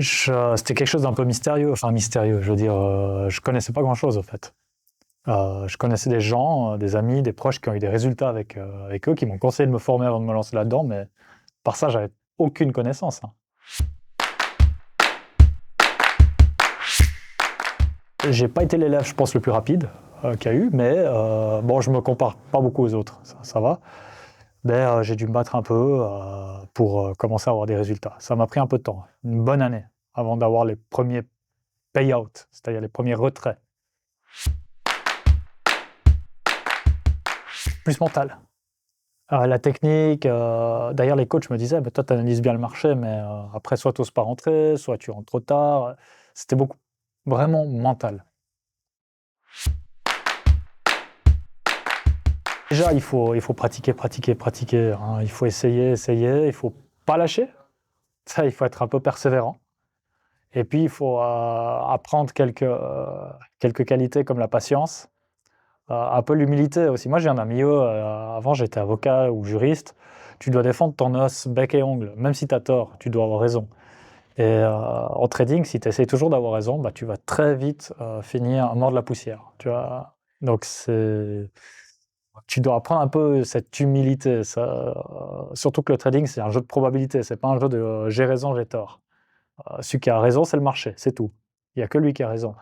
C'était quelque chose d'un peu mystérieux, enfin mystérieux, je veux dire, je connaissais pas grand-chose, en fait. Je connaissais des gens, des amis, des proches qui ont eu des résultats avec eux, qui m'ont conseillé de me former avant de me lancer là-dedans, mais par ça, j'avais aucune connaissance, hein. J'ai pas été l'élève, je pense, le plus rapide qu'il y a eu, mais bon, je me compare pas beaucoup aux autres, ça va. Mais j'ai dû me battre un peu pour commencer à avoir des résultats. Ça m'a pris un peu de temps, une bonne année, avant d'avoir les premiers payouts, c'est-à-dire les premiers retraits. Plus mental. La technique, d'ailleurs les coachs me disaient: «Toi tu analyses bien le marché, mais après soit tu oses pas rentrer, soit tu rentres trop tard». C'était beaucoup vraiment mental. Déjà il faut pratiquer, pratiquer, pratiquer, hein. Il faut essayer, essayer, il faut pas lâcher. Ça, il faut être un peu persévérant. Et puis il faut apprendre quelques qualités comme la patience, un peu l'humilité aussi. Moi, je viens d'un milieu, avant j'étais avocat ou juriste, tu dois défendre ton os bec et ongles. Même si tu as tort, tu dois avoir raison. Et en trading, si tu essaies toujours d'avoir raison, bah, tu vas très vite finir à mordre la poussière. Tu vois. Donc tu dois apprendre un peu cette humilité. Surtout que le trading, c'est un jeu de probabilité. C'est pas un jeu de j'ai raison, j'ai tort. Celui qui a raison, c'est le marché, c'est tout. Il n'y a que lui qui a raison.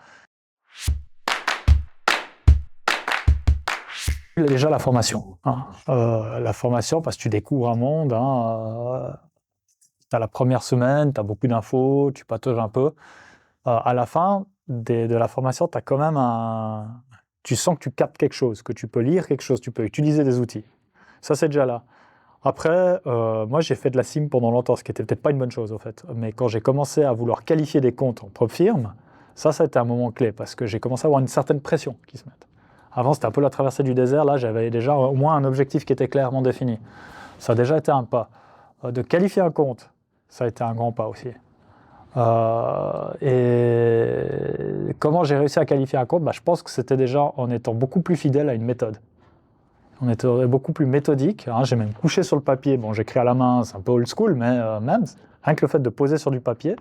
Déjà la formation, hein. La formation, parce que tu découvres un monde, hein, tu as la première semaine, tu as beaucoup d'infos, tu patauges un peu. À la fin de la formation, tu as quand même tu sens que tu captes quelque chose, que tu peux lire quelque chose, tu peux utiliser des outils. Ça, c'est déjà là. Après, moi, j'ai fait de la sim pendant longtemps, ce qui était peut-être pas une bonne chose, au fait. Mais quand j'ai commencé à vouloir qualifier des comptes en propre firme, ça a été un moment clé, parce que j'ai commencé à avoir une certaine pression qui se met. Avant, c'était un peu la traversée du désert. Là, j'avais déjà au moins un objectif qui était clairement défini. Ça a déjà été un pas. De qualifier un compte, ça a été un grand pas aussi. Et comment j'ai réussi à qualifier un compte, je pense que c'était déjà en étant beaucoup plus fidèle à une méthode. On était beaucoup plus méthodique, hein. J'ai même couché sur le papier. Bon, j'écris à la main, c'est un peu old school, mais même, rien que le fait de poser sur du papier,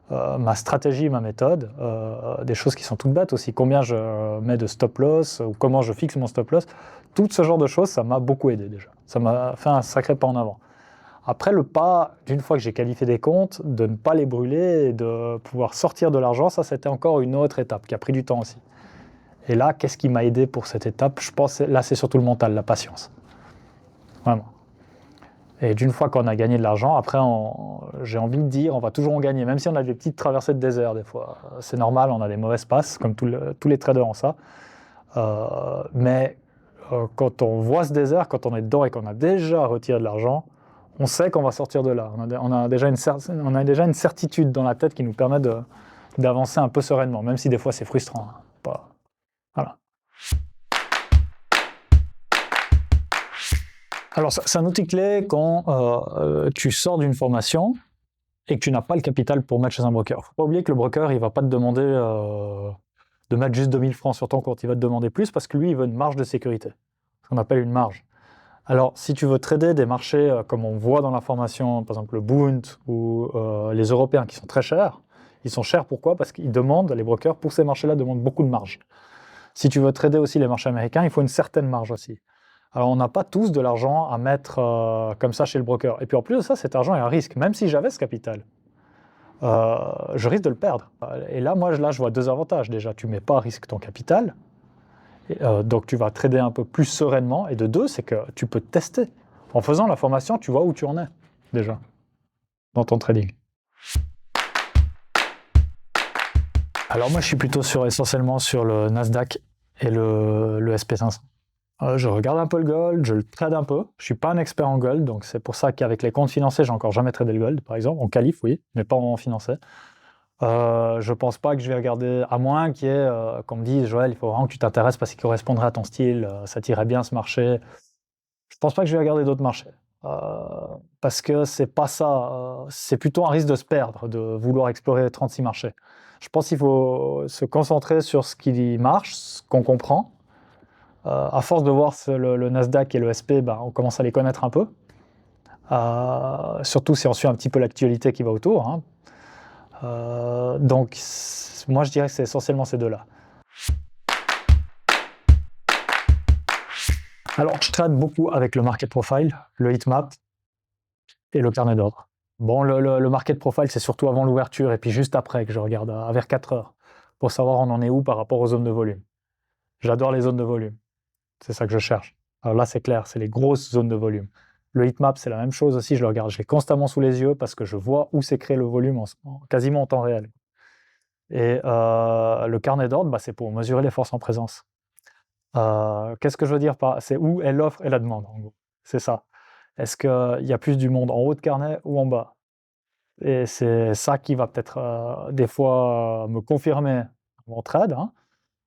ma stratégie, ma méthode, des choses qui sont toutes bêtes aussi. Combien je mets de stop loss, ou comment je fixe mon stop loss. Tout ce genre de choses, ça m'a beaucoup aidé déjà. Ça m'a fait un sacré pas en avant. Après, le pas, d'une fois que j'ai qualifié des comptes, de ne pas les brûler et de pouvoir sortir de l'argent, ça, c'était encore une autre étape qui a pris du temps aussi. Et là, qu'est-ce qui m'a aidé pour cette étape? Je pense, là, c'est surtout le mental, la patience. Vraiment. Et d'une fois qu'on a gagné de l'argent, après, j'ai envie de dire, on va toujours en gagner, même si on a des petites traversées de désert des fois. C'est normal, on a des mauvaises passes, comme tous les traders ont ça. Mais quand on voit ce désert, quand on est dedans et qu'on a déjà retiré de l'argent, on sait qu'on va sortir de là. On a déjà une certitude dans la tête qui nous permet d'avancer un peu sereinement, même si des fois c'est frustrant, hein. Voilà. Alors, c'est un outil clé quand tu sors d'une formation et que tu n'as pas le capital pour mettre chez un broker. Il ne faut pas oublier que le broker, il ne va pas te demander de mettre juste 2000 francs sur ton compte. Il va te demander plus parce que lui, il veut une marge de sécurité, ce qu'on appelle une marge. Alors, si tu veux trader des marchés comme on voit dans la formation, par exemple le Bund ou les Européens qui sont très chers, ils sont chers pourquoi? Parce qu'ils demandent, les brokers, pour ces marchés-là, demandent beaucoup de marge. Si tu veux trader aussi les marchés américains, il faut une certaine marge aussi. Alors, on n'a pas tous de l'argent à mettre comme ça chez le broker. Et puis en plus de ça, cet argent est un risque. Même si j'avais ce capital, je risque de le perdre. Et là, je vois deux avantages. Déjà, tu ne mets pas à risque ton capital. Donc tu vas trader un peu plus sereinement. Et de deux, c'est que tu peux tester. En faisant la formation, tu vois où tu en es, déjà, dans ton trading. Alors moi, je suis plutôt essentiellement sur le Nasdaq et le SP500. Je regarde un peu le gold, je le trade un peu. Je ne suis pas un expert en gold, donc c'est pour ça qu'avec les comptes financés, j'ai encore jamais tradé le gold, par exemple. En qualif, oui, mais pas en financé. Je pense pas que je vais regarder, à moins qu'on me dise, Joël, il faut vraiment que tu t'intéresses parce qu'il correspondrait à ton style, ça t'irait bien ce marché. Je pense pas que je vais regarder d'autres marchés. Parce que c'est pas ça, c'est plutôt un risque de se perdre, de vouloir explorer 36 marchés. Je pense qu'il faut se concentrer sur ce qui marche, ce qu'on comprend. À force de voir le Nasdaq et le SP, on commence à les connaître un peu. Surtout si on suit un petit peu l'actualité qui va autour, hein. Donc, moi, je dirais que c'est essentiellement ces deux-là. Alors, je trade beaucoup avec le market profile, le heatmap et le carnet d'ordre. Bon, le market profile, c'est surtout avant l'ouverture et puis juste après que je regarde, vers 4 heures, pour savoir on en est où par rapport aux zones de volume. J'adore les zones de volume. C'est ça que je cherche. Alors là, c'est clair, c'est les grosses zones de volume. Le heatmap, c'est la même chose aussi, je le regarde. Je l'ai constamment sous les yeux parce que je vois où s'est créé le volume quasiment en temps réel. Et le carnet d'ordre, bah, c'est pour mesurer les forces en présence. Qu'est-ce que je veux dire par... C'est où est l'offre et la demande, en gros. C'est ça. Est-ce qu'il y a plus du monde en haut de carnet ou en bas? Et c'est ça qui va peut-être des fois me confirmer mon trade, hein,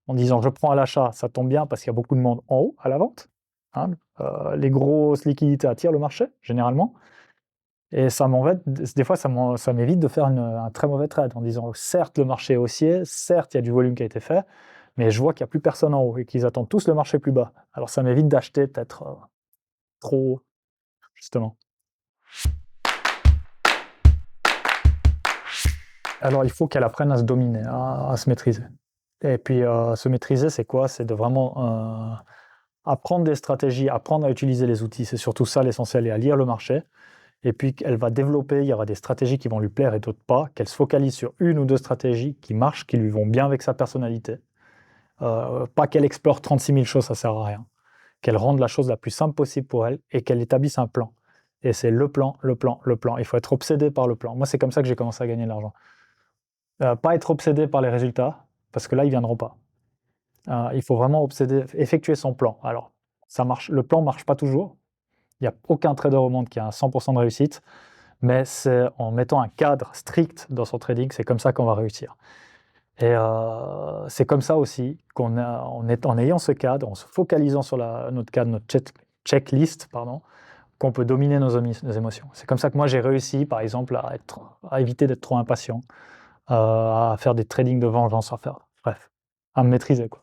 en disant je prends à l'achat, ça tombe bien parce qu'il y a beaucoup de monde en haut à la vente. Hein, les grosses liquidités attirent le marché, généralement. Et ça m'embête, des fois ça m'évite de faire un très mauvais trade en disant certes le marché est haussier, certes il y a du volume qui a été fait, mais je vois qu'il n'y a plus personne en haut et qu'ils attendent tous le marché plus bas. Alors ça m'évite d'acheter peut-être trop haut, justement. Alors il faut qu'elle apprenne à se dominer, à se maîtriser. Et puis se maîtriser, c'est quoi? C'est de vraiment apprendre des stratégies, apprendre à utiliser les outils. C'est surtout ça l'essentiel, et à lire le marché. Et puis elle va développer, il y aura des stratégies qui vont lui plaire et d'autres pas, qu'elle se focalise sur une ou deux stratégies qui marchent, qui lui vont bien avec sa personnalité. Pas qu'elle explore 36 000 choses, ça sert à rien. Qu'elle rende la chose la plus simple possible pour elle et qu'elle établisse un plan. Et c'est le plan, le plan, le plan. Il faut être obsédé par le plan. Moi, c'est comme ça que j'ai commencé à gagner de l'argent. Pas être obsédé par les résultats, parce que là, ils ne viendront pas. Il faut vraiment effectuer son plan. Alors, ça marche, le plan ne marche pas toujours. Il n'y a aucun trader au monde qui a un 100% de réussite, mais c'est en mettant un cadre strict dans son trading, c'est comme ça qu'on va réussir. Et c'est comme ça aussi en ayant ce cadre, en se focalisant sur notre cadre, notre checklist, pardon, qu'on peut dominer nos émotions. C'est comme ça que moi j'ai réussi, par exemple, à éviter d'être trop impatient, à faire des tradings de vengeance, bref, à me maîtriser, quoi.